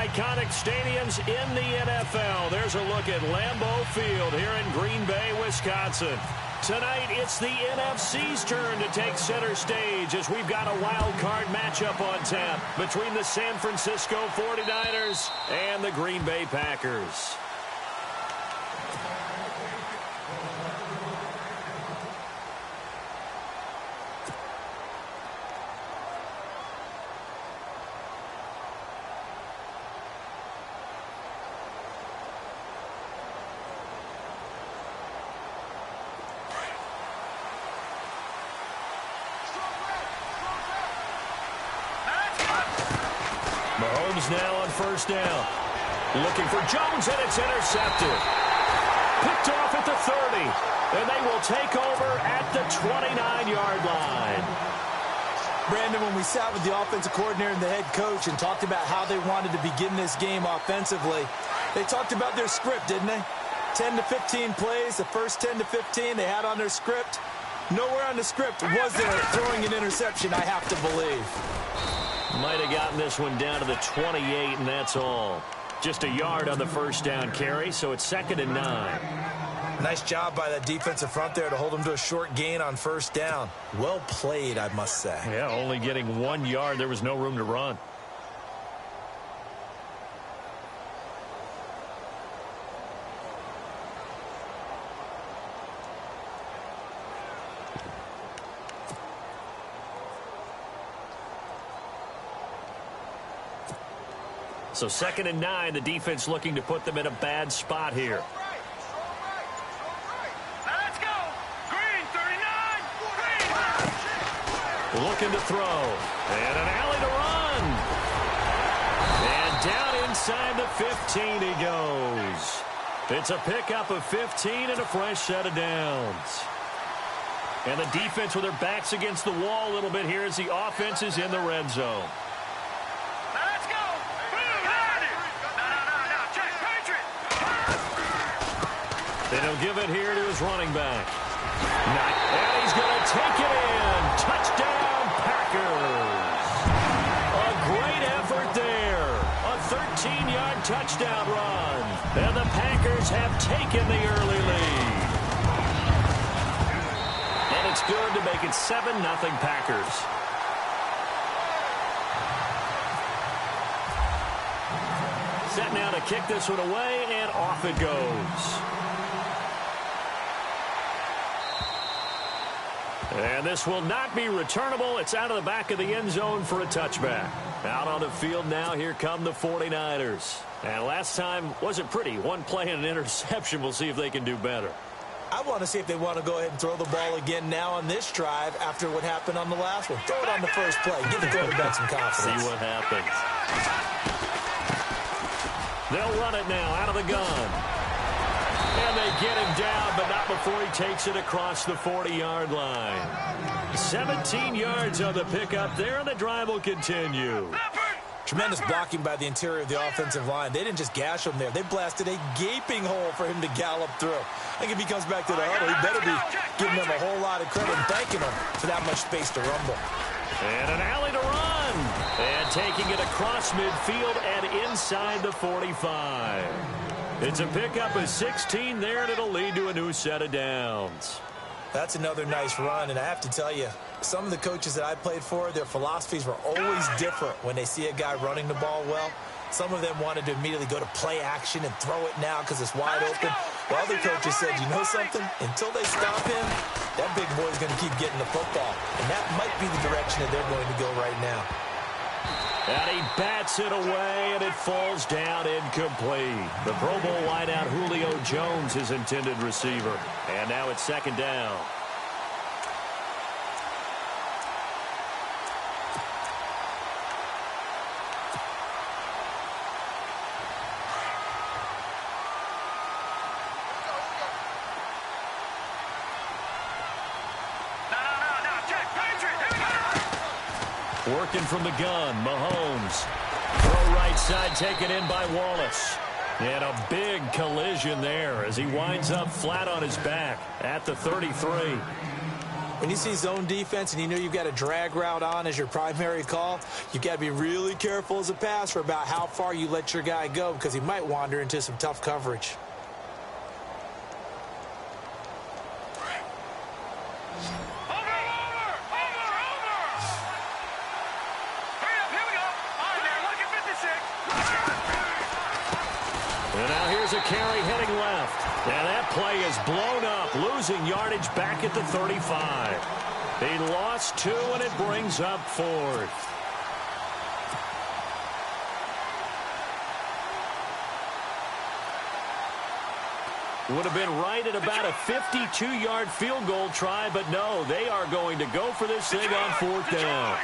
iconic stadiums in the NFL. There's a look at Lambeau Field here in Green Bay, Wisconsin. Tonight, it's the NFC's turn to take center stage as we've got a wild card matchup on tap between the San Francisco 49ers and the Green Bay Packers. Now on first down. Looking for Jones, and it's intercepted. Picked off at the 30. And they will take over at the 29-yard line. Brandon, when we sat with the offensive coordinator and the head coach and talked about how they wanted to begin this game offensively, they talked about their script, didn't they? 10 to 15 plays, the first 10 to 15 they had on their script. Nowhere on the script was there throwing an interception, I have to believe. Might have gotten this one down to the 28, and that's all. Just a yard on the first down carry, so it's 2nd and 9. Nice job by that defensive front there to hold them to a short gain on first down. Well played, I must say. Yeah, only getting 1 yard. There was no room to run. So 2nd and 9, the defense looking to put them in a bad spot here. Let's go. Green, 39. Green. Looking to throw. And an alley to run. And down inside the 15 he goes. It's a pickup of 15 and a fresh set of downs. And the defense with their backs against the wall a little bit here as the offense is in the red zone. And he'll give it here to his running back. And he's going to take it in. Touchdown, Packers. A great effort there. A 13-yard touchdown run. And the Packers have taken the early lead. And it's good to make it 7-0 Packers. Set now to kick this one away, and off it goes. And this will not be returnable. It's out of the back of the end zone for a touchback. Out on the field now, here come the 49ers. And last time wasn't pretty. One play and an interception. We'll see if they can do better. I want to see if they want to go ahead and throw the ball again now on this drive after what happened on the last one. Throw it on the first play. Give the quarterback some confidence. See what happens. They'll run it now out of the gun. And they get him down, but not before he takes it across the 40-yard line. 17 yards on the pickup there, and the drive will continue. Tremendous blocking by the interior of the offensive line. They didn't just gash him there. They blasted a gaping hole for him to gallop through. I think if he comes back to the huddle, he better be giving them a whole lot of credit and thanking them for that much space to rumble. And an alley to run. And taking it across midfield and inside the 45. It's a pickup of 16 there, and it'll lead to a new set of downs. That's another nice run, and I have to tell you, some of the coaches that I played for, their philosophies were always different when they see a guy running the ball well. Some of them wanted to immediately go to play action and throw it now because it's wide open. While other coaches said, you know something? Until they stop him, that big boy's going to keep getting the football. And that might be the direction that they're going to go right now. And he bats it away, and it falls down incomplete. The Pro Bowl wideout Julio Jones, his intended receiver. And now it's 2nd down. Working from the gun, Mahomes. Throw right side, taken in by Wallace. And a big collision there as he winds up flat on his back at the 33. When you see zone defense and you know you've got a drag route on as your primary call, you've got to be really careful as a passer about how far you let your guy go because he might wander into some tough coverage. And now here's a carry heading left. And that play is blown up, losing yardage back at the 35. He lost 2, and it brings up 4th. Would have been right at about a 52-yard field goal try, but no, they are going to go for this thing on 4th down.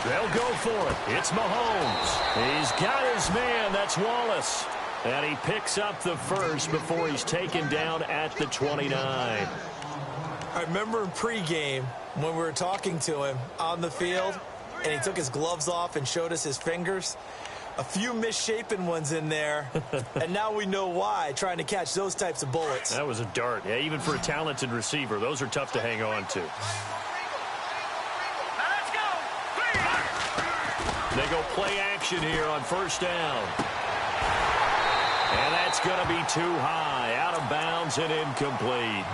They'll go for it. It's Mahomes. He's got his man. That's Wallace. And he picks up the first before he's taken down at the 29. I remember in pregame when we were talking to him on the field, and he took his gloves off and showed us his fingers. A few misshapen ones in there, and now we know why, trying to catch those types of bullets. That was a dart. Yeah, even for a talented receiver, those are tough to hang on to. They go play action here on 1st down. And that's going to be too high, out of bounds and incomplete.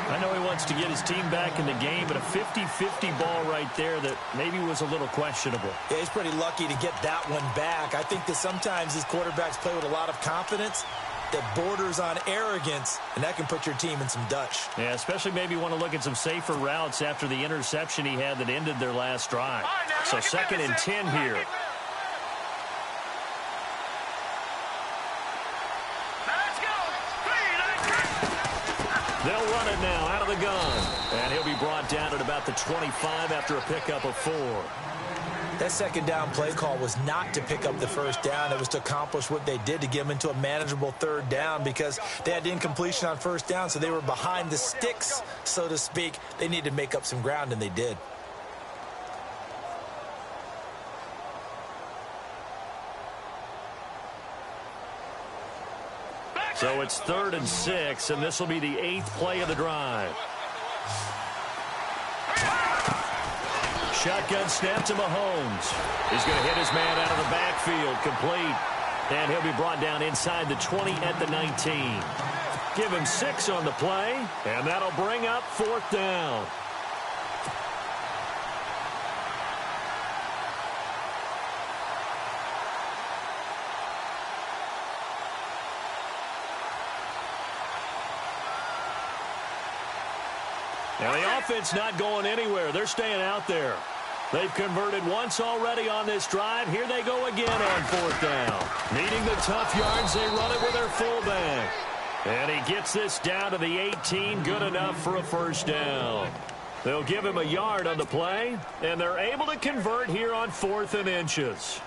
I know he wants to get his team back in the game, but a 50-50 ball right there that maybe was a little questionable. Yeah, he's pretty lucky to get that one back. I think that sometimes these quarterbacks play with a lot of confidence that borders on arrogance, and that can put your team in some Dutch. Yeah, especially maybe want to look at some safer routes after the interception he had that ended their last drive. So 2nd and 10 here. They'll run it now out of the gun. And he'll be brought down at about the 25 after a pickup of 4. That 2nd down play call was not to pick up the 1st down. It was to accomplish what they did, to get them into a manageable 3rd down, because they had incompletion on 1st down, so they were behind the sticks, so to speak. They needed to make up some ground, and they did. So it's 3rd and 6, and this will be the 8th play of the drive. Shotgun snap to Mahomes. He's going to hit his man out of the backfield, complete. And he'll be brought down inside the 20 at the 19. Give him 6 on the play, and that'll bring up 4th down. Now, the offense not going anywhere. They're staying out there. They've converted once already on this drive. Here they go again on 4th down. Needing the tough yards, they run it with their fullback. And he gets this down to the 18, good enough for a 1st down. They'll give him a yard on the play, and they're able to convert here on 4th and inches.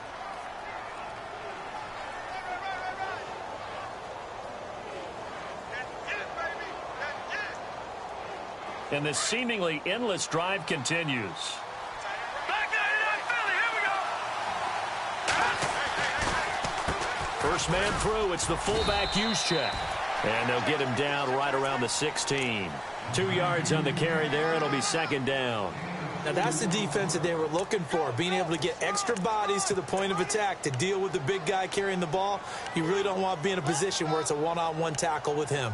And this seemingly endless drive continues. First man through, it's the fullback use check. And they'll get him down right around the 16. 2 yards on the carry there. It'll be 2nd down. Now, that's the defense that they were looking for, being able to get extra bodies to the point of attack to deal with the big guy carrying the ball. You really don't want to be in a position where it's a one-on-one tackle with him.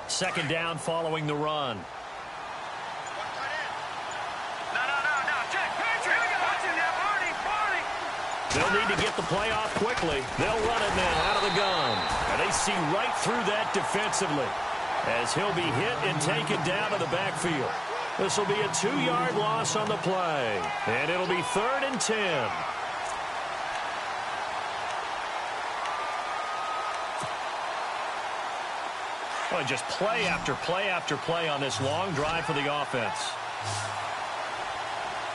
Second down following the run. They'll need to get the play off quickly. They'll run it now out of the gun. And they see right through that defensively as he'll be hit and taken down to the backfield. This will be a 2-yard loss on the play. And it'll be 3rd and 10. Well, just play after play after play on this long drive for the offense.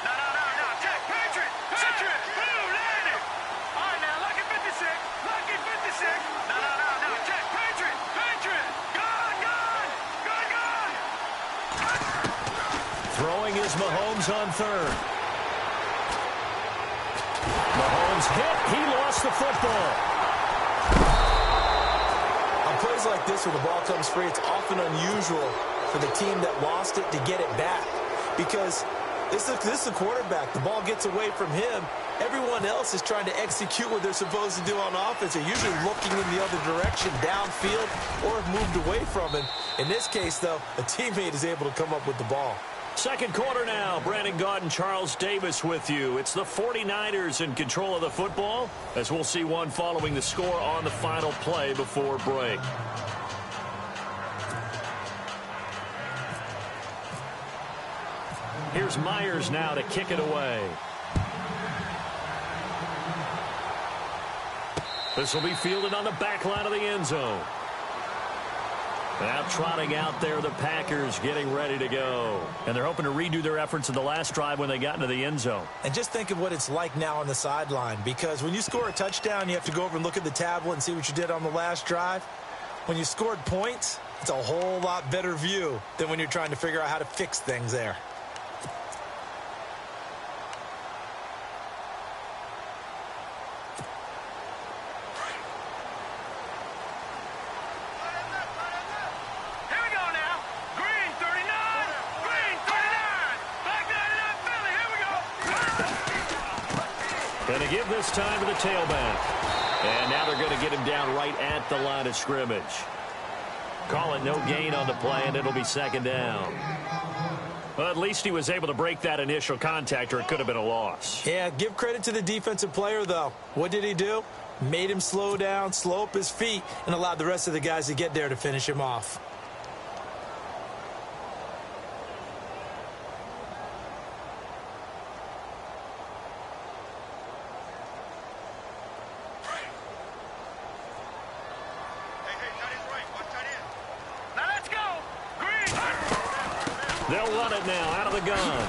No, Throwing is Mahomes on third. Mahomes hit. He lost the football. On plays like this where the ball comes free, it's often unusual for the team that lost it to get it back. Because this is a quarterback. The ball gets away from him. Everyone else is trying to execute what they're supposed to do on offense. They're usually looking in the other direction, downfield, or have moved away from him. In this case, though, a teammate is able to come up with the ball. Second quarter now. Brandon Gaudin, Charles Davis with you. It's the 49ers in control of the football, as we'll see one following the score on the final play before break. Here's Myers now to kick it away. This will be fielded on the back line of the end zone. Now trotting out there, the Packers getting ready to go. And they're hoping to redo their efforts in the last drive when they got into the end zone. And just think of what it's like now on the sideline, because when you score a touchdown, you have to go over and look at the tablet and see what you did on the last drive. When you scored points, it's a whole lot better view than when you're trying to figure out how to fix things there. Going to give this time to the tailback. And now they're going to get him down right at the line of scrimmage. Call it no gain on the play, and it'll be second down. Well, at least he was able to break that initial contact, or it could have been a loss. Yeah, give credit to the defensive player, though. What did he do? Made him slow down, slow up his feet, and allowed the rest of the guys to get there to finish him off. They'll run it now out of the gun.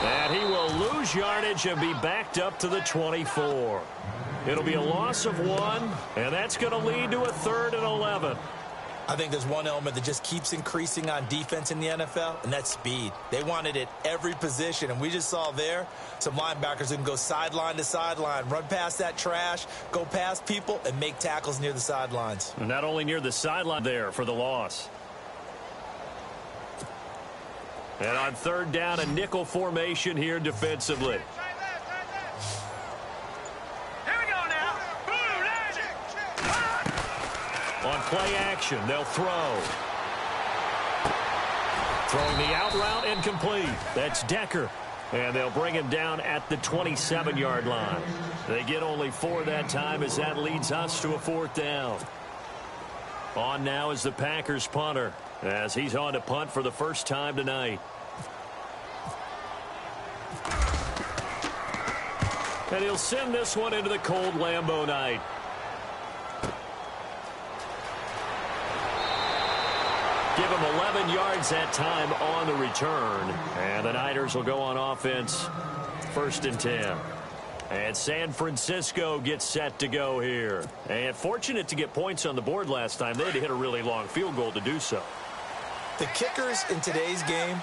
And he will lose yardage and be backed up to the 24. It'll be a loss of 1, and that's going to lead to a 3rd and 11. I think there's one element that just keeps increasing on defense in the NFL, and that's speed. They want it at every position, and we just saw there some linebackers who can go sideline to sideline, run past that trash, go past people, and make tackles near the sidelines. And not only near the sideline there for the loss. And on 3rd down, a nickel formation here defensively. Here we go now. On play action, they'll throw. Throwing the out route, incomplete. That's Decker. And they'll bring him down at the 27-yard line. They get only 4 that time, as that leads us to a 4th down. On now is the Packers punter, as he's on to punt for the first time tonight. And he'll send this one into the cold Lambeau night. Give him 11 yards that time on the return. And the Niners will go on offense, 1st and 10. And San Francisco gets set to go here. And fortunate to get points on the board last time. They had to hit a really long field goal to do so. The kickers in today's game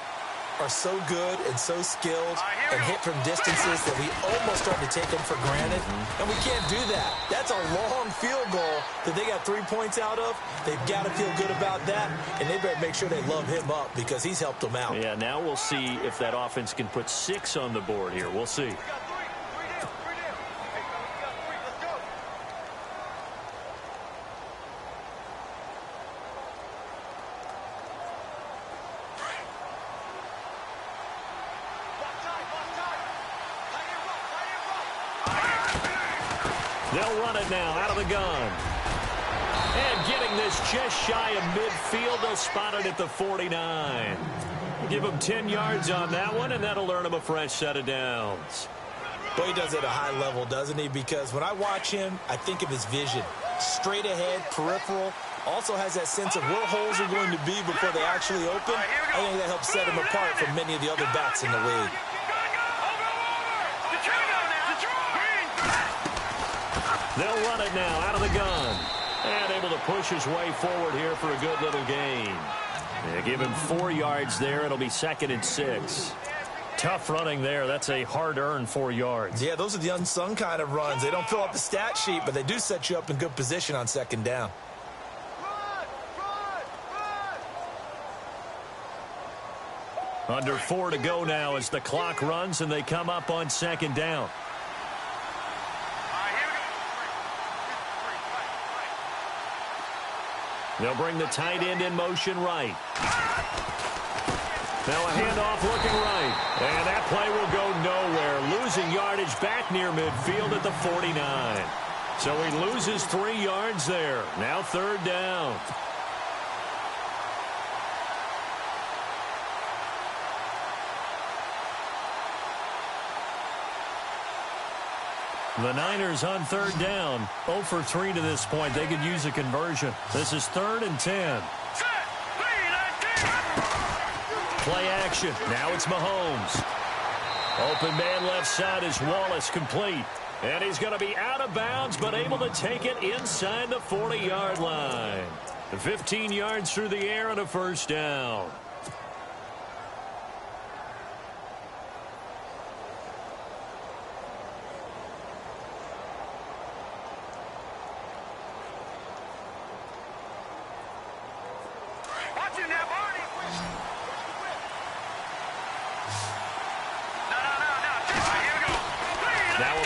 are so good and so skilled and hit from distances that we almost start to take them for granted. And we can't do that. That's a long field goal that they got 3 points out of. They've got to feel good about that, and they better make sure they love him up because he's helped them out. Yeah, now we'll see if that offense can put 6 on the board here. We'll see. They'll run it now out of the gun. And getting this just shy of midfield, they'll spot it at the 49. Give him 10 yards on that one, and that'll earn him a fresh set of downs. Well, he does it at a high level, doesn't he? Because when I watch him, I think of his vision. Straight ahead, peripheral. Also has that sense of where holes are going to be before they actually open. I think that helps set him apart from many of the other backs in the league. They'll run it now out of the gun. And able to push his way forward here for a good little gain. They give him 4 yards there. It'll be 2nd and 6. Tough running there. That's a hard-earned 4 yards. Yeah, those are the unsung kind of runs. They don't fill up the stat sheet, but they do set you up in good position on 2nd down. Under 4 to go now as the clock runs and they come up on 2nd down. They'll bring the tight end in motion right. Now a handoff looking right. And that play will go nowhere. Losing yardage back near midfield at the 49. So he loses 3 yards there. Now 3rd down. The Niners on 3rd down. 0 for 3 to this point. They could use a conversion. This is 3rd and 10. Play action. Now it's Mahomes. Open man left side is Wallace, complete. And he's going to be out of bounds, but able to take it inside the 40-yard line. 15 yards through the air and a 1st down.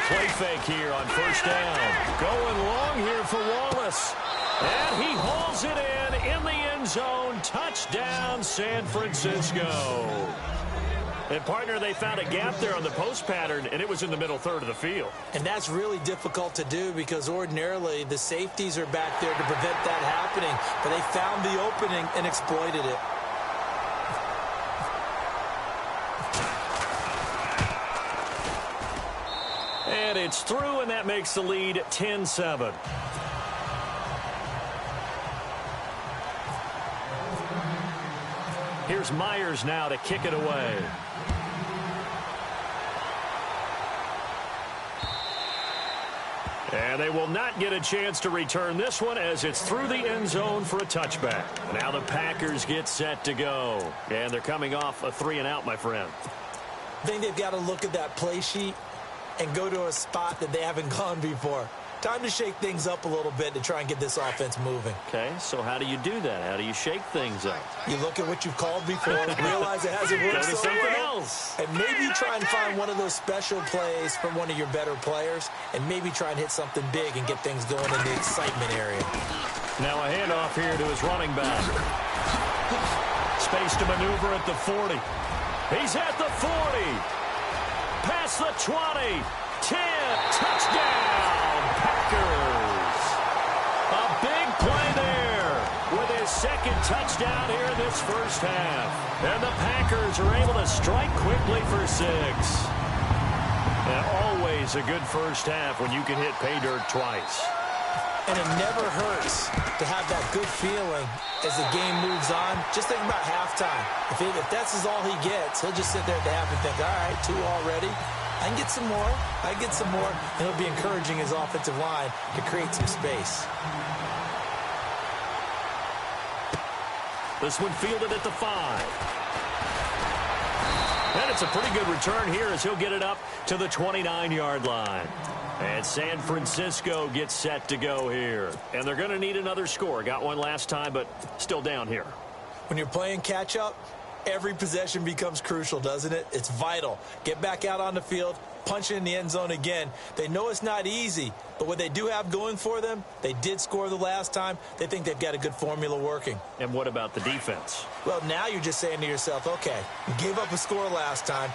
Play fake here on 1st down. Going long here for Wallace. And he hauls it in the end zone. Touchdown, San Francisco. And, partner, they found a gap there on the post pattern, and it was in the middle 3rd of the field. And that's really difficult to do because ordinarily the safeties are back there to prevent that happening. But they found the opening and exploited it. And it's through, and that makes the lead 10-7. Here's Myers now to kick it away. And they will not get a chance to return this one as it's through the end zone for a touchback. Now the Packers get set to go. And they're coming off a 3-and-out, my friend. I think they've got to look at that play sheet and go to a spot that they haven't gone before. Time to shake things up a little bit to try and get this offense moving. Okay, so how do you do that? How do you shake things up? You look at what you've called before, realize it hasn't worked so well, and maybe try and find one of those special plays from one of your better players, and maybe try and hit something big and get things going in the excitement area. Now a handoff here to his running back. Space to maneuver at the 40. He's at the 40. Past the 20, 10, touchdown, Packers. A big play there with his 2nd touchdown here in this 1st half. And the Packers are able to strike quickly for 6. And always a good 1st half when you can hit pay dirt twice. And it never hurts to have that good feeling as the game moves on. Just think about halftime. If that's all he gets, he'll just sit there at the half and think, all right, 2 already. I can get some more. I can get some more. And he'll be encouraging his offensive line to create some space. This one fielded at the 5. And it's a pretty good return here as he'll get it up to the 29-yard line. And San Francisco gets set to go here. And they're going to need another score. Got one last time, but still down here. When you're playing catch-up, every possession becomes crucial, doesn't it? It's vital. Get back out on the field, punch it in the end zone again. They know it's not easy, but what they do have going for them, they did score the last time. They think they've got a good formula working. And what about the defense? Well, now you're just saying to yourself, okay, we gave up a score last time.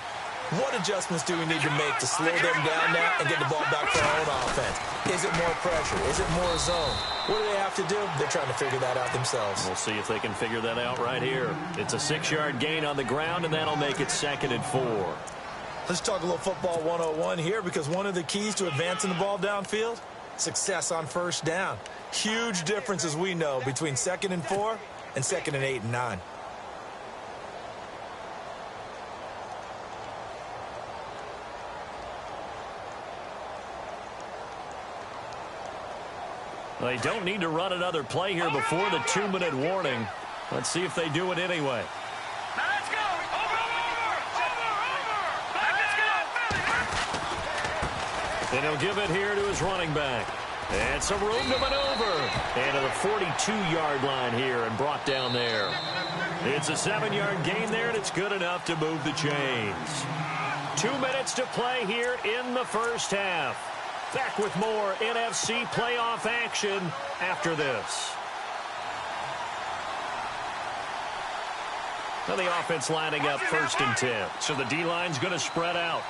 What adjustments do we need to make to slow them down now and get the ball back for our own offense? Is it more pressure? Is it more zone? What do they have to do? They're trying to figure that out themselves. We'll see if they can figure that out right here. It's a 6-yard gain on the ground, and that'll make it 2nd and 4. Let's talk a little football 101 here, because one of the keys to advancing the ball downfield, success on 1st down. Huge difference, as we know, between 2nd and 4 and 2nd and 8 and 9. They don't need to run another play here before the 2-minute warning. Let's see if they do it anyway. Now let's go. Over. And he'll give it here to his running back. And some room to maneuver. And to the 42-yard line here and brought down there. It's a 7-yard gain there, and it's good enough to move the chains. 2 minutes to play here in the first half. Back with more NFC playoff action after this. Now the offense lining up 1st and 10. So the D-line's going to spread out.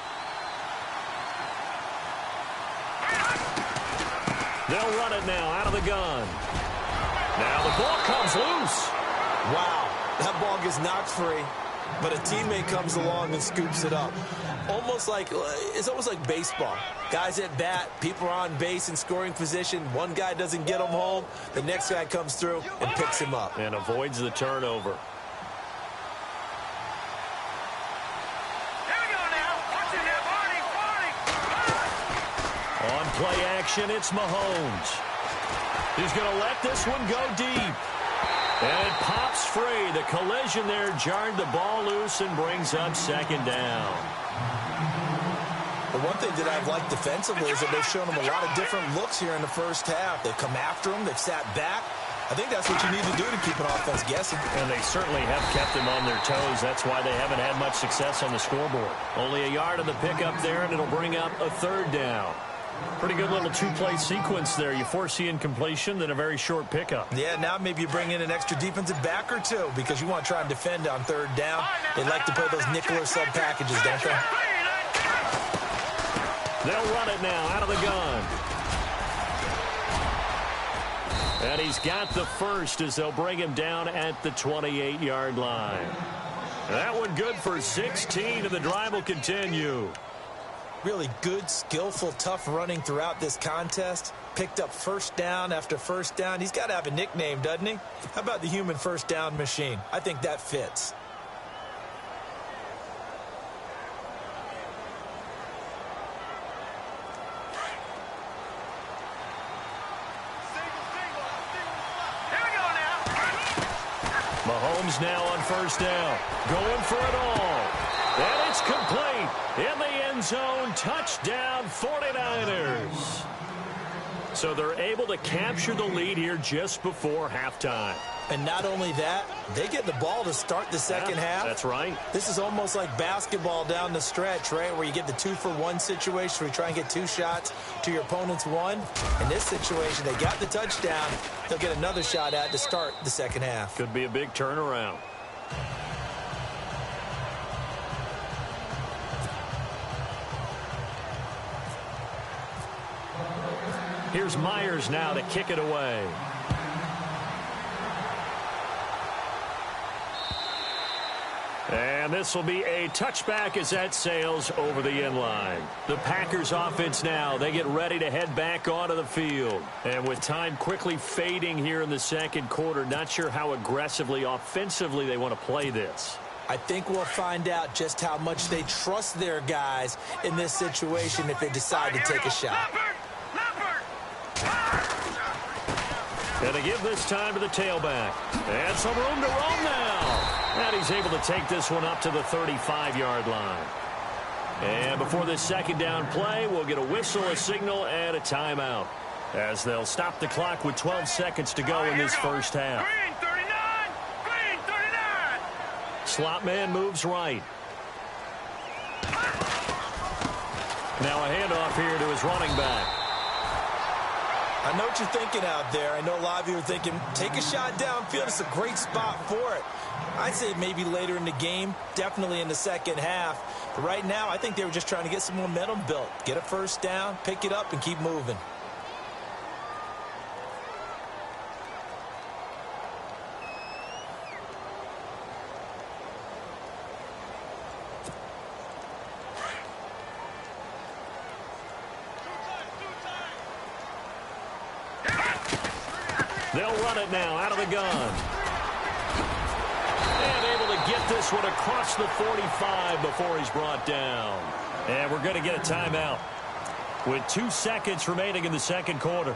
They'll run it now out of the gun. Now the ball comes loose. Wow, that ball gets knocked free, but a teammate comes along and scoops it up. It's almost like baseball. Guys at bat, people are on base in scoring position. One guy doesn't get him home. The next guy comes through and picks him up. And avoids the turnover. On play action, it's Mahomes. He's going to let this one go deep. And it pops free. The collision there jarred the ball loose and brings up 2nd down. The one thing that I've liked defensively is that they've shown him a lot of different looks here in the first half. They've come after him. They've sat back. I think that's what you need to do to keep an offense guessing. And they certainly have kept them on their toes. That's why they haven't had much success on the scoreboard. Only a yard of the pickup there, and it'll bring up a 3rd down. Pretty good little 2-play sequence there. You force the incompletion, then a very short pickup. Yeah, now maybe you bring in an extra defensive back or two because you want to try and defend on 3rd down. They like to play those nickel or sub packages, don't they? They'll run it now out of the gun. And he's got the first as they'll bring him down at the 28-yard line. That one good for 16, and the drive will continue. Really good, skillful, tough running throughout this contest. Picked up 1st down after 1st down. He's got to have a nickname, doesn't he? How about the human 1st down machine? I think that fits. Mahomes now on 1st down. Going for it all. And it's complete. In the end zone, touchdown 49ers. So they're able to capture the lead here just before halftime. And not only that, they get the ball to start the second half. That's right. This is almost like basketball down the stretch, right, where you get the 2-for-1 situation where you try and get 2 shots to your opponent's 1. In this situation, they got the touchdown. They'll get another shot at to start the second half. Could be a big turnaround. Here's Myers now to kick it away. And this will be a touchback as that sails over the end line. The Packers offense now, they get ready to head back onto the field. And with time quickly fading here in the second quarter, not sure how aggressively, offensively they want to play this. I think we'll find out just how much they trust their guys in this situation if they decide to take a shot. And they give this time to the tailback. And some room to roam now. And he's able to take this one up to the 35-yard line. And before this 2nd down play, we'll get a whistle, a signal, and a timeout, as they'll stop the clock with 12 seconds to go in this first half. Green 39! Green 39! Slot man moves right. Now a handoff here to his running back. I know what you're thinking out there. I know a lot of you are thinking, take a shot downfield. It's a great spot for it. I'd say maybe later in the game, definitely in the second half. But right now, I think they were just trying to get some momentum built. Get a 1st down, pick it up, and keep moving. They'll run it now out of the gun. And able to get this one across the 45 before he's brought down. And we're going to get a timeout with 2 seconds remaining in the second quarter.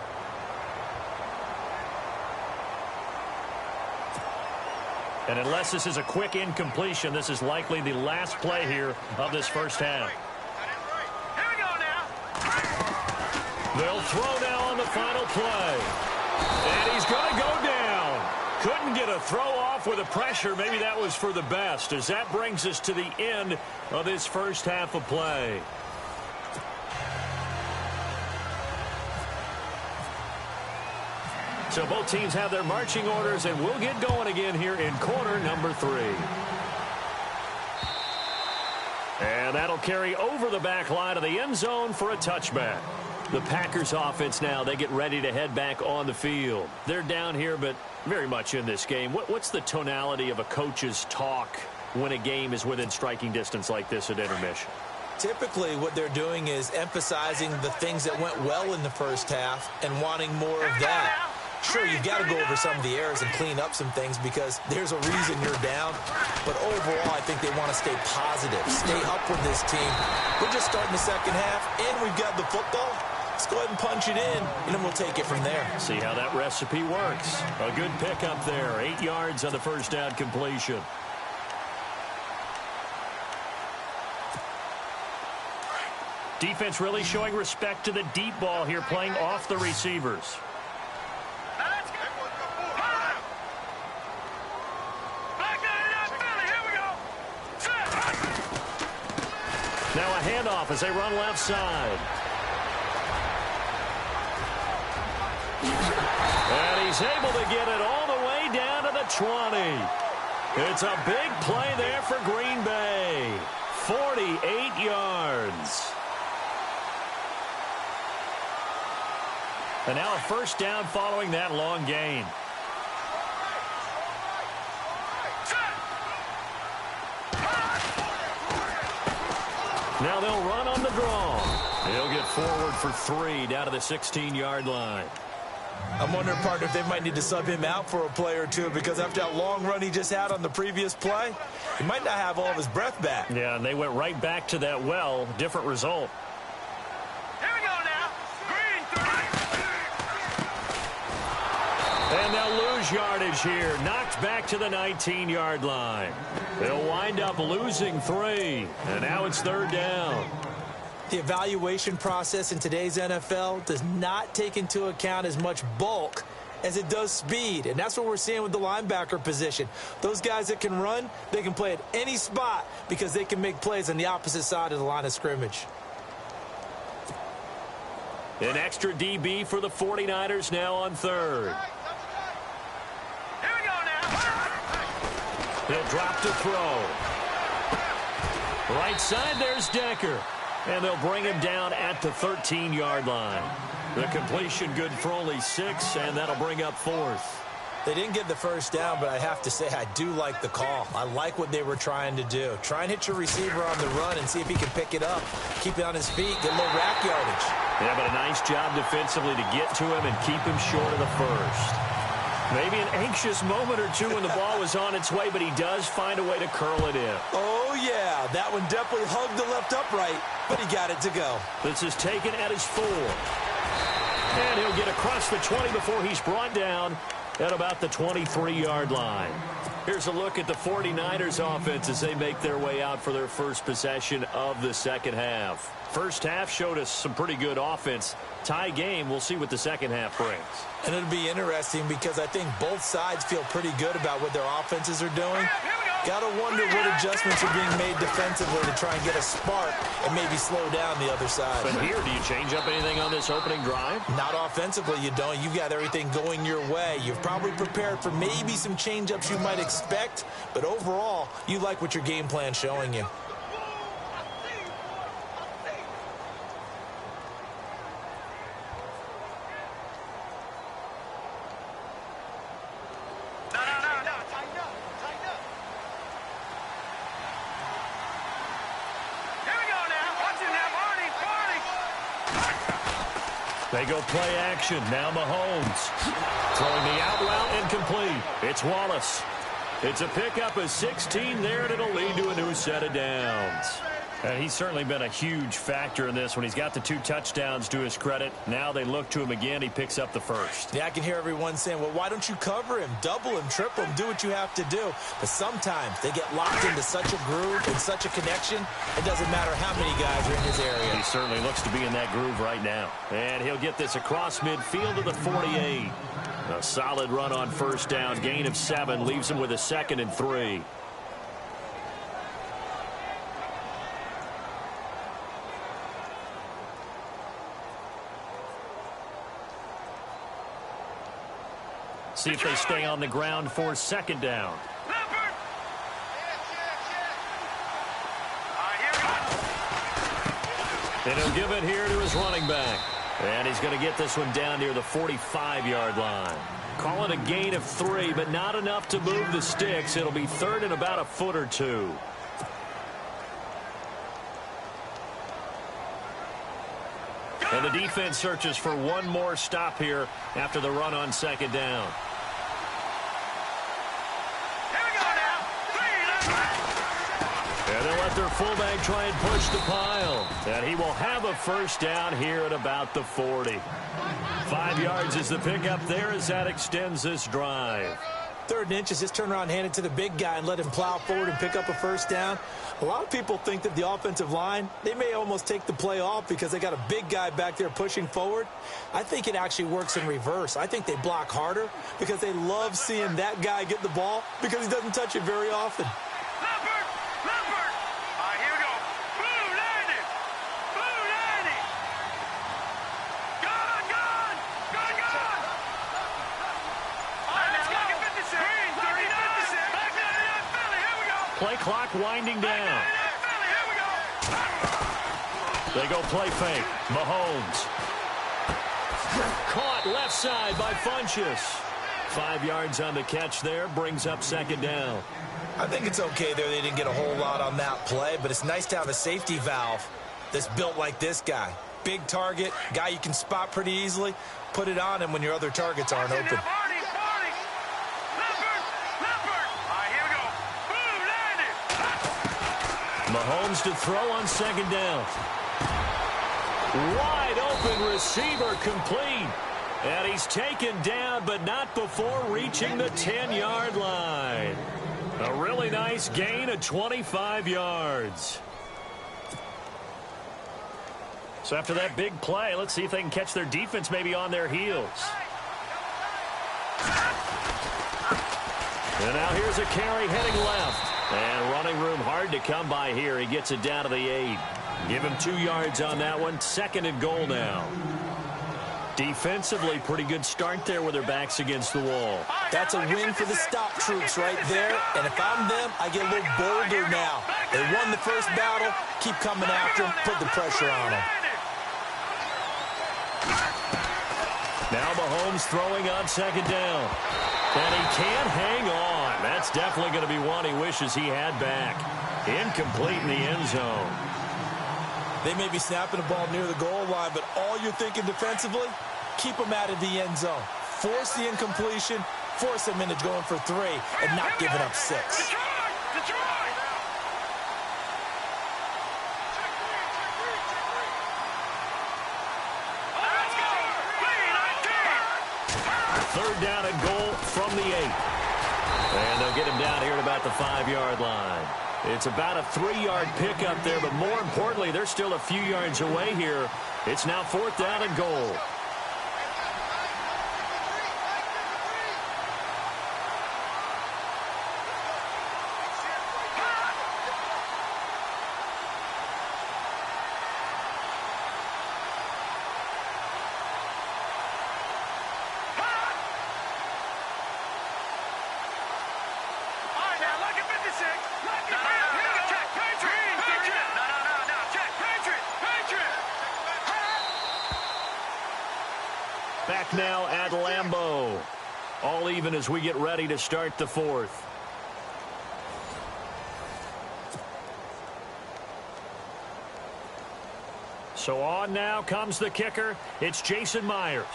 And unless this is a quick incompletion, this is likely the last play here of this first half. Here we go now. They'll throw now on the final play. And he's going to go down. Couldn't get a throw off with the pressure. Maybe that was for the best, as that brings us to the end of this first half of play. So both teams have their marching orders, and we'll get going again here in quarter number 3. And that'll carry over the back line of the end zone for a touchback. The Packers offense now, they get ready to head back on the field. They're down here, but very much in this game. What's the tonality of a coach's talk when a game is within striking distance like this at intermission? Typically, what they're doing is emphasizing the things that went well in the first half and wanting more of that. Sure, you've got to go over some of the errors and clean up some things because there's a reason you're down. But overall, I think they want to stay positive, stay up with this team. We're just starting the second half, and we've got the football. Let's go ahead and punch it in, and then we'll take it from there. See how that recipe works. A good pickup there. 8 yards on the first down completion. Defense really showing respect to the deep ball here, playing off the receivers. Now a handoff as they run left side. And he's able to get it all the way down to the 20. It's a big play there for Green Bay. 48 yards. And now a first down following that long gain. Now they'll run on the draw. He'll get forward for 3 down to the 16-yard line. I'm wondering, partner, if they might need to sub him out for a play or two because after that long run he just had on the previous play, he might not have all of his breath back. Yeah, and they went right back to that well. Different result. Here we go now. Green 3. And they'll lose yardage here. Knocked back to the 19-yard line. They'll wind up losing 3. And now it's third down. The evaluation process in today's NFL does not take into account as much bulk as it does speed. And that's what we're seeing with the linebacker position. Those guys that can run, they can play at any spot because they can make plays on the opposite side of the line of scrimmage. An extra DB for the 49ers now on third. Here we go now. He'll drop to throw. Right side, there's Decker. And they'll bring him down at the 13-yard line. The completion good for only 6, and that'll bring up 4th. They didn't get the first down, but I have to say I do like the call. I like what they were trying to do. Try and hit your receiver on the run and see if he can pick it up. Keep it on his feet, get a little rack yardage. Yeah, but a nice job defensively to get to him and keep him short of the first. Maybe an anxious moment or two when the ball was on its way, but he does find a way to curl it in. Oh, yeah. That one definitely hugged the left upright, but he got it to go. This is taken at his 4. And he'll get across the 20 before he's brought down at about the 23-yard line. Here's a look at the 49ers offense as they make their way out for their first possession of the second half. First half showed us some pretty good offense. Tie game, we'll see what the second half brings. And it'll be interesting because I think both sides feel pretty good about what their offenses are doing. Got to wonder what adjustments are being made defensively to try and get a spark and maybe slow down the other side. But here, do you change up anything on this opening drive? Not offensively, you don't. You've got everything going your way. You've probably prepared for maybe some change-ups you might expect, but overall, you like what your game plan's showing you. They go play action. Now Mahomes. Throwing the out route incomplete. It's Wallace. It's a pickup of 16 there, and it'll lead to a new set of downs. And he's certainly been a huge factor in this when he's got the 2 touchdowns to his credit. Now they look to him again. He picks up the first. Yeah, I can hear everyone saying, well, why don't you cover him? Double him, triple him, do what you have to do. But sometimes they get locked into such a groove and such a connection, it doesn't matter how many guys are in his area. He certainly looks to be in that groove right now. And he'll get this across midfield to the 48. A solid run on first down. Gain of 7 leaves him with a 2nd and 3. See if they stay on the ground for 2nd down. And he'll give it here to his running back. And he's going to get this one down near the 45-yard line. Call it a gain of 3, but not enough to move the sticks. It'll be 3rd and about a foot or 2. And the defense searches for one more stop here after the run on 2nd down. And they'll let their fullback try and push the pile. And he will have a first down here at about the 40. 5 yards is the pickup there as that extends this drive. 3rd and inches, just turn around and hand it to the big guy and let him plow forward and pick up a first down. A lot of people think that the offensive line, they may almost take the play off because they got a big guy back there pushing forward. I think it actually works in reverse. I think they block harder because they love seeing that guy get the ball because he doesn't touch it very often. Play clock winding down. They go play fake. Mahomes. Caught left side by Funchess. 5 yards on the catch there. Brings up 2nd down. I think it's okay there. They didn't get a whole lot on that play, but it's nice to have a safety valve that's built like this guy. Big target, guy you can spot pretty easily. Put it on him when your other targets aren't open. Mahomes to throw on 2nd down. Wide open receiver complete. And he's taken down, but not before reaching the 10-yard line. A really nice gain of 25 yards. So after that big play, let's see if they can catch their defense maybe on their heels. And now here's a carry heading left. And running room hard to come by here. He gets it down to the 8. Give him 2 yards on that one. 2nd and goal now. Defensively, pretty good start there with their backs against the wall. That's a win for the stop troops right there. And if I'm them, I get a little bolder now. They won the first battle. Keep coming after them. Put the pressure on them. Now Mahomes throwing on 2nd down. And he can't hang on. That's definitely going to be one he wishes he had back. Incomplete in the end zone. They may be snapping the ball near the goal line, but all you're thinking defensively, keep them out of the end zone. Force the incompletion, force them into going for 3, and not giving up 6. Third down and goal from the 8. And they'll get him down here at about the 5-yard line. It's about a 3-yard pickup there, but more importantly, they're still a few yards away here. It's now 4th down and goal. Back now at Lambeau. All even as we get ready to start the 4th. So on now comes the kicker. It's Jason Myers.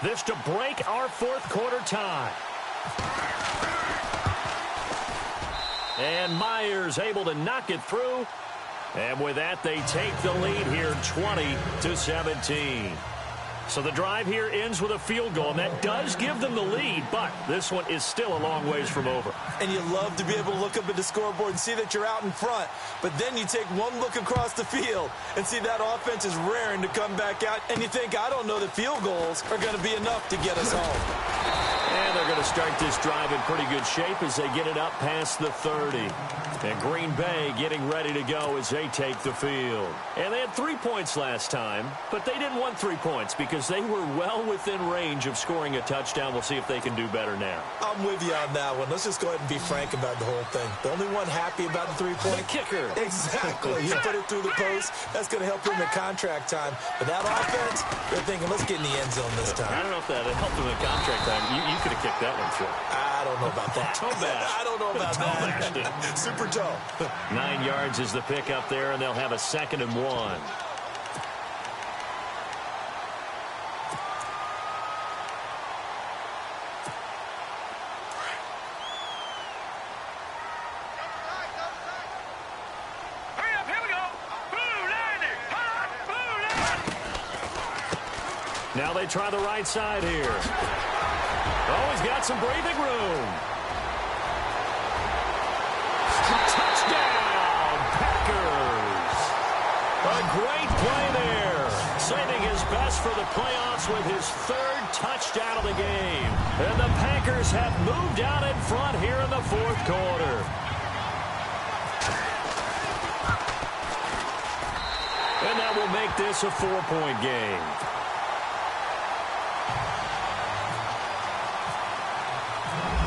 This to break our 4th quarter tie. And Myers able to knock it through. And with that, they take the lead here 20-17. So the drive here ends with a field goal, and that does give them the lead, but this one is still a long ways from over. And you love to be able to look up at the scoreboard and see that you're out in front, but then you take one look across the field and see that offense is raring to come back out, and you think, I don't know that field goals are going to be enough to get us home. And they're going to start this drive in pretty good shape as they get it up past the 30. And Green Bay getting ready to go as they take the field. And they had 3 points last time, but they didn't want 3 points because they were well within range of scoring a touchdown. We'll see if they can do better now. I'm with you on that one. Let's just go ahead and be frank about the whole thing. The only one happy about the 3-point? The kicker. Exactly. You put it through the post. That's going to help him in contract time. But that offense, they're thinking, let's get in the end zone this time. I don't know if that helped him in contract time. You could have kicked that one through. I don't know about that. Toe bash. I don't know about that. Super toe. 9 yards is the pick up there, and they'll have a 2nd and 1. Hurry up, here we go. Blue landing. Blue landing. Now they try the right side here. Oh, he's got some breathing room. Touchdown, Packers. A great play there. Saving his best for the playoffs with his 3rd touchdown of the game. And the Packers have moved out in front here in the 4th quarter. And that will make this a 4-point game.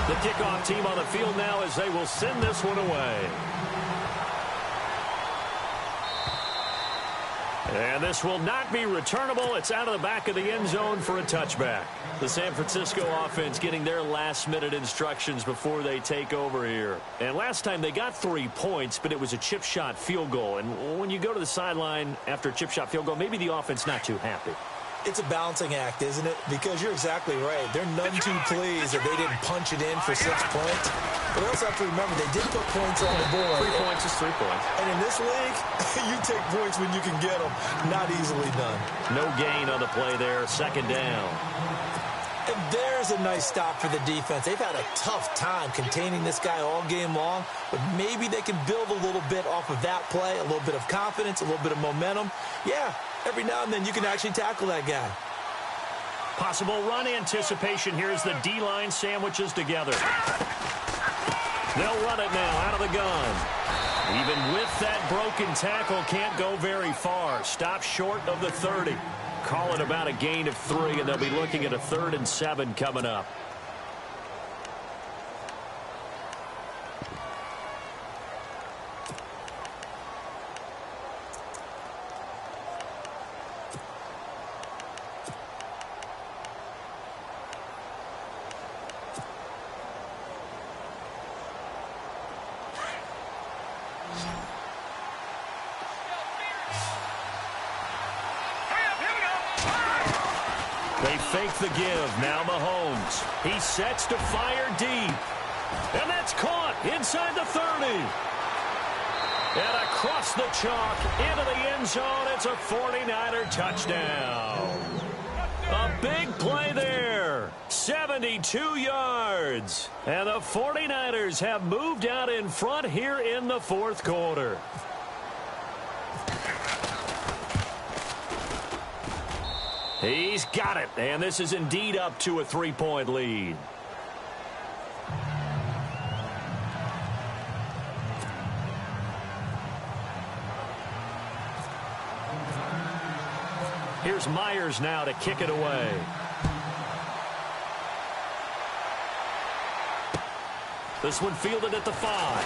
The kickoff team on the field now as they will send this one away. And this will not be returnable. It's out of the back of the end zone for a touchback. The San Francisco offense getting their last-minute instructions before they take over here. And last time they got 3 points, but it was a chip shot field goal. And when you go to the sideline after a chip shot field goal, maybe the offense not too happy. It's a balancing act, isn't it? Because you're exactly right. They're none too pleased that they didn't punch it in for 6 points. But they also have to remember they did put points on the board. 3 points is 3 points. And in this league, you take points when you can get them. Not easily done. No gain on the play there. 2nd down. And there's a nice stop for the defense. They've had a tough time containing this guy all game long, but maybe they can build a little bit off of that play, a little bit of confidence, a little bit of momentum. Yeah, every now and then you can actually tackle that guy. Possible run anticipation here as the D-line sandwiches together. They'll run it now out of the gun. Even with that broken tackle, can't go very far. Stop short of the 30. Call it about a gain of 3, and they'll be looking at a 3rd and 7 coming up. They fake the give. Now Mahomes. He sets to fire deep. And that's caught inside the 30. And across the chalk into the end zone. It's a 49er touchdown. A big play there. 72 yards. And the 49ers have moved out in front here in the 4th quarter. He's got it, and this is indeed up to a 3-point lead. Here's Myers now to kick it away. This one fielded at the 5.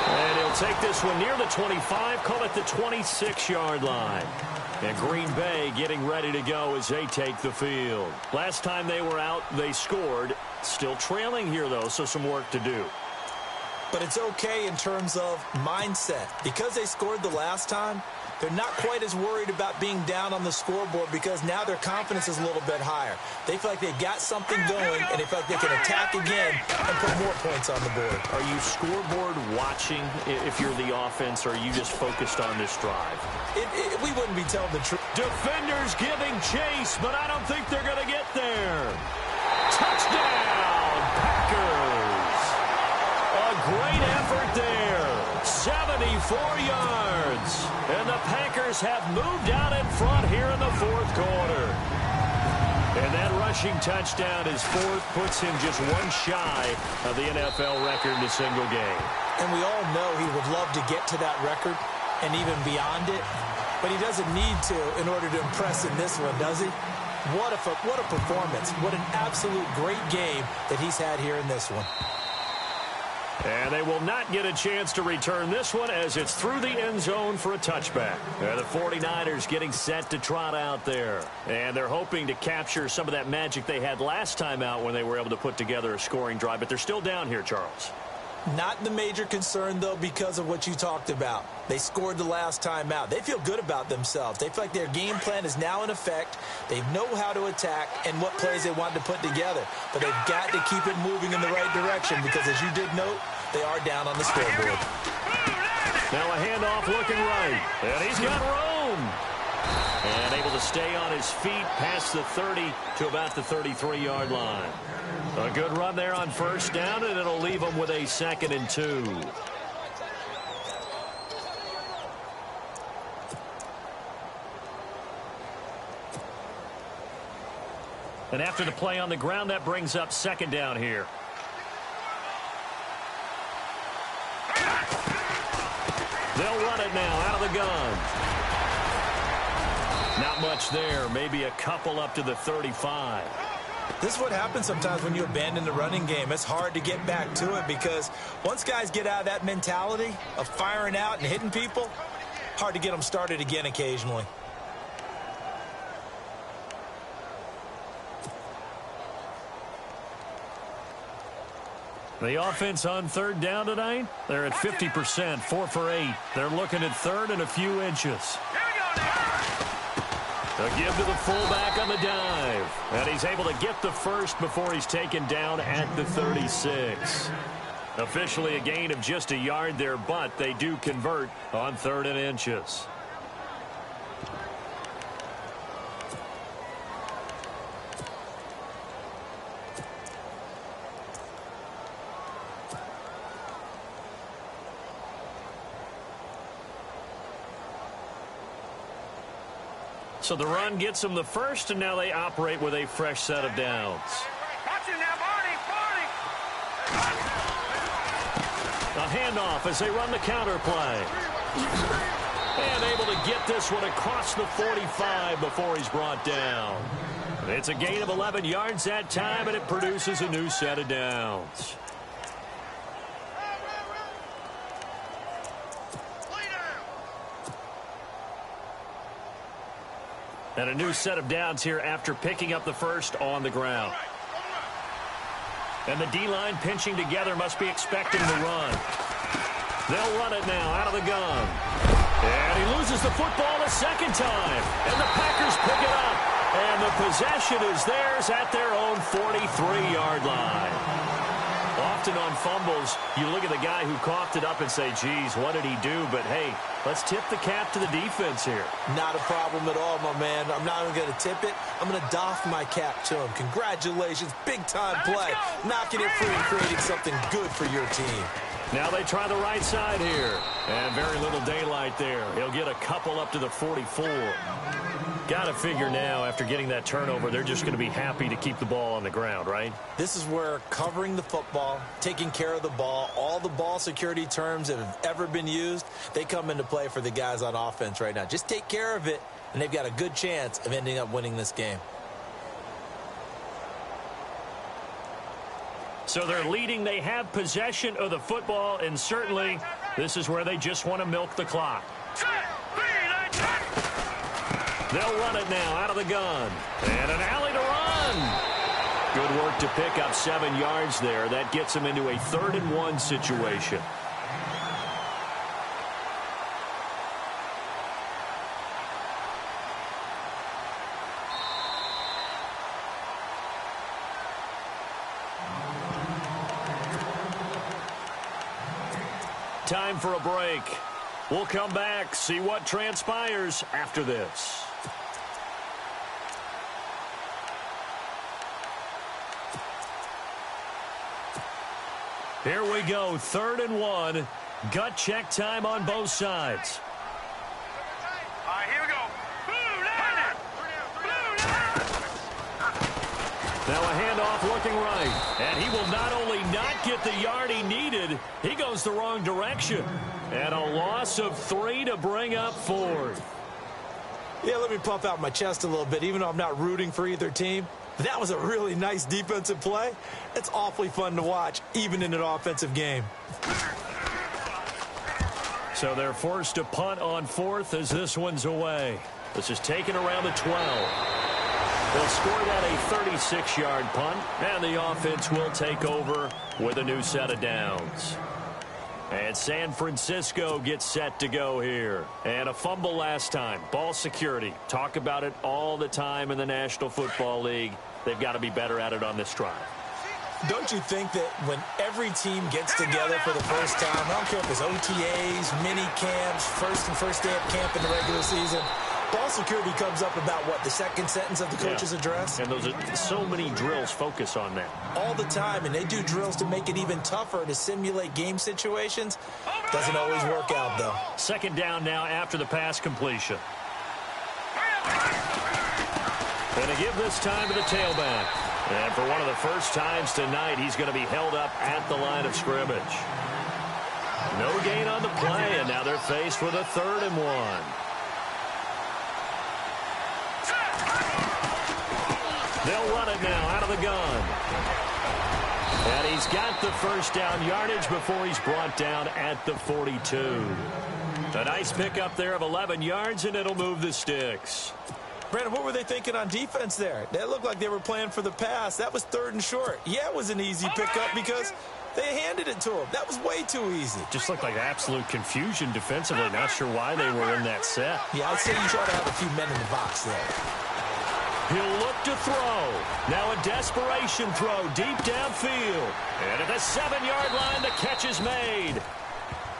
And he'll take this one near the 25, call it the 26-yard line. And Green Bay getting ready to go as they take the field. Last time they were out, they scored. Still trailing here, though, so some work to do. But it's okay in terms of mindset. Because they scored the last time, they're not quite as worried about being down on the scoreboard because now their confidence is a little bit higher. They feel like they got something going, and they feel like they can attack again and put more points on the board. Are you scoreboard watching if you're the offense, or are you just focused on this drive? We wouldn't be telling the truth. Defenders giving chase, but I don't think they're going to get there. Touchdown, Packers. A great effort there. 74 yards. And the Packers have moved out in front here in the fourth quarter. And that rushing touchdown is fourth, puts him just one shy of the NFL record in a single game. And we all know he would love to get to that record and even beyond it. But he doesn't need to in order to impress in this one, does he? What a performance. What an absolute great game that he's had here in this one. And they will not get a chance to return this one as it's through the end zone for a touchback. The 49ers getting set to trot out there. And they're hoping to capture some of that magic they had last time out when they were able to put together a scoring drive. But they're still down here, Charles. Not the major concern, though, because of what you talked about. They scored the last time out. They feel good about themselves. They feel like their game plan is now in effect. They know how to attack and what plays they want to put together. But they've got to keep it moving in the right direction because, as you did note, they are down on the scoreboard. Now a handoff looking right. And he's got room. And able to stay on his feet past the 30 to about the 33-yard line. A good run there on first down, and it'll leave them with a 2nd and 2. And after the play on the ground, that brings up 2nd down here. They'll run it now out of the gun. Not much there. Maybe a couple up to the 35. This is what happens sometimes when you abandon the running game. It's hard to get back to it because once guys get out of that mentality of firing out and hitting people, hard to get them started again occasionally. The offense on 3rd down tonight, they're at 50%, 4 for 8. They're looking at 3rd and a few inches. A give to the fullback on the dive. And he's able to get the first before he's taken down at the 36. Officially a gain of just a yard there, but they do convert on 3rd and inches. So the run gets them the first, and now they operate with a fresh set of downs. Watch him now, Barney. A handoff as they run the counter play. And able to get this one across the 45 before he's brought down. It's a gain of 11 yards that time, and it produces a new set of downs. And a new set of downs here after picking up the first on the ground. And the D-line pinching together, must be expecting the run. They'll run it now out of the gun. And he loses the football a second time. And the Packers pick it up. And the possession is theirs at their own 43-yard line. Often on fumbles, you look at the guy who coughed it up and say, geez, what did he do? But, hey, let's tip the cap to the defense here. Not a problem at all, my man. I'm not even going to tip it. I'm going to doff my cap to him. Congratulations. Big-time play. Knocking it free and creating something good for your team. Now they try the right side here. And very little daylight there. He'll get a couple up to the 44. Got to figure now, after getting that turnover, they're just going to be happy to keep the ball on the ground, right? This is where covering the football, taking care of the ball, all the ball security terms that have ever been used, they come into play for the guys on offense right now. Just take care of it, and they've got a good chance of ending up winning this game. So they're leading. They have possession of the football, and certainly this is where they just want to milk the clock. They'll run it now out of the gun. And an alley to run. Good work to pick up 7 yards there. That gets him into a 3rd and 1 situation. Time for a break. We'll come back, see what transpires after this. Here we go, 3rd and 1. Gut check time on both sides. All right, here we go. Blue line. Blue line. Now a handoff looking right. And he will not only not get the yard he needed, he goes the wrong direction. And a loss of 3 to bring up 4th. Yeah, let me puff out my chest a little bit, even though I'm not rooting for either team. That was a really nice defensive play. It's awfully fun to watch, even in an offensive game. So they're forced to punt on 4th as this one's away. This is taken around the 12. They'll score that a 36-yard punt, and the offense will take over with a new set of downs. And San Francisco gets set to go here. And a fumble last time. Ball security. Talk about it all the time in the National Football League. They've got to be better at it on this drive. Don't you think that when every team gets together for the first time, I don't care if it's OTAs, mini camps, first day of camp in the regular season, ball security comes up about, what, the second sentence of the coach's address? And those are so many drills focus on that. All the time, and they do drills to make it even tougher to simulate game situations. Doesn't always work out, though. 2nd down now after the pass completion. And to give this time to the tailback. And for one of the first times tonight, he's going to be held up at the line of scrimmage. No gain on the play, and now they're faced with a 3rd and 1. They'll run it now out of the gun. And he's got the first down yardage before he's brought down at the 42. A nice pickup there of 11 yards, and it'll move the sticks. Brandon, what were they thinking on defense there? That looked like they were playing for the pass. That was 3rd and short. Yeah, it was an easy pickup because they handed it to him. That was way too easy. Just looked like absolute confusion defensively. Not sure why they were in that set. Yeah, I'd say you try to have a few men in the box there. He'll look to throw. Now a desperation throw deep downfield. And at the 7-yard line, the catch is made.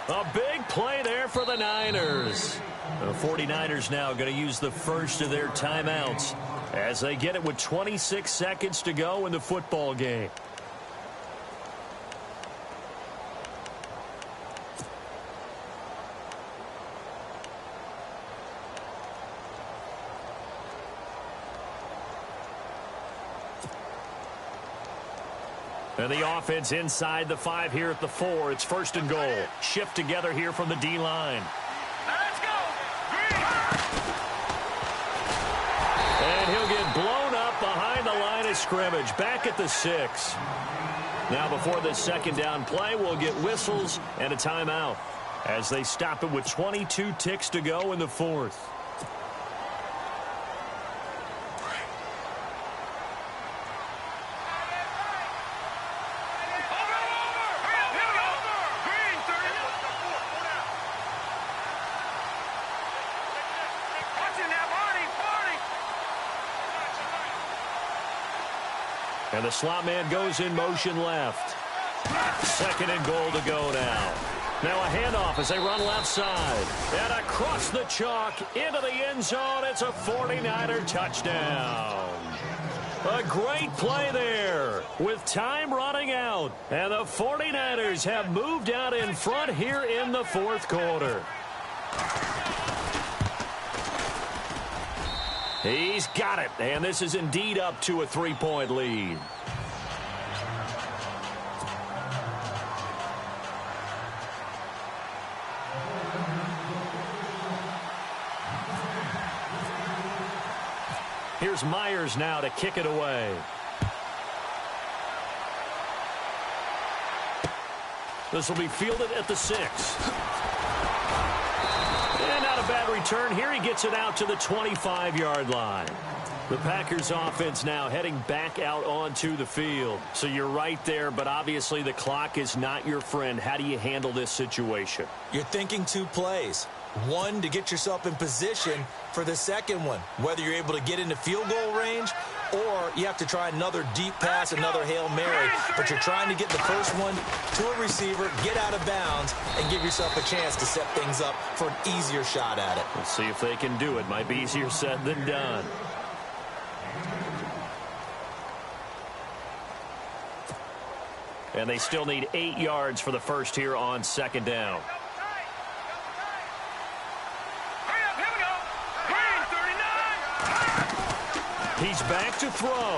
A big play there for the Niners. The 49ers now going to use the first of their timeouts as they get it with 26 seconds to go in the football game. And the offense inside the 5 here at the 4. It's 1st and goal. Shift together here from the D-line. Let's go. Green. And he'll get blown up behind the line of scrimmage. Back at the 6. Now before this 2nd down play, we'll get whistles and a timeout as they stop it with 22 ticks to go in the 4th. And the slot man goes in motion left. 2nd and goal to go now. Now a handoff as they run left side. And across the chalk into the end zone. It's a 49er touchdown. A great play there with time running out. And the 49ers have moved out in front here in the 4th quarter. He's got it, and this is indeed up to a 3-point lead. Here's Myers now to kick it away. This will be fielded at the 6. And not a bad return here. He gets it out to the 25-yard line. The Packers offense now heading back out onto the field. So you're right there, but obviously the clock is not your friend. How do you handle this situation? You're thinking 2 plays. One, to get yourself in position for the second one, whether you're able to get into field goal range or you have to try another deep pass, another Hail Mary, but you're trying to get the first one to a receiver, get out of bounds, and give yourself a chance to set things up for an easier shot at it. We'll see if they can do it. Might be easier said than done. And they still need 8 yards for the first here on second down. He's back to throw.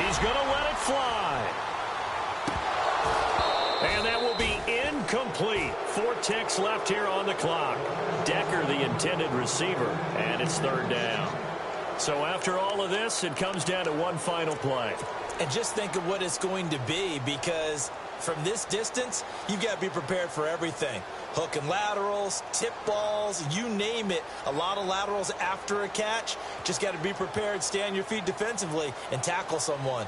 He's going to let it fly. And that will be incomplete. 4 ticks left here on the clock. Decker, the intended receiver, and it's third down. So after all of this, it comes down to one final play. And just think of what it's going to be, because from this distance, you've got to be prepared for everything. Hook and laterals, tip balls, you name it. A lot of laterals after a catch. Just got to be prepared, stay on your feet defensively, and tackle someone.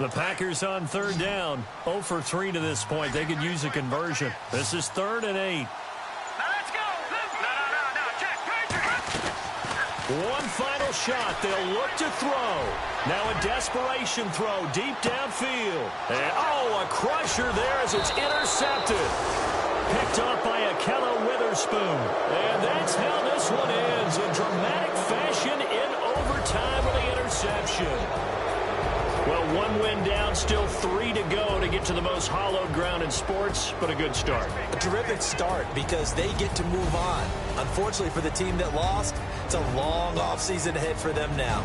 The Packers on third down. 0 for 3 to this point. They could use a conversion. This is 3rd and 8. One final shot. They'll look to throw. Now a desperation throw deep downfield. And, a crusher there as it's intercepted. Picked up by Akella Witherspoon. And that's how this one ends in dramatic fashion in overtime with the interception. Well, 1 win down, still 3 to go to get to the most hallowed ground in sports, but a good start. A terrific start because they get to move on. Unfortunately for the team that lost, it's a long offseason ahead for them now.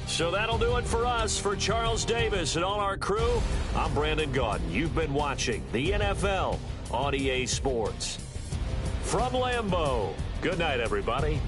So that'll do it for us. For Charles Davis and all our crew, I'm Brandon Gaudin. You've been watching the NFL on EA Sports. From Lambeau, good night, everybody.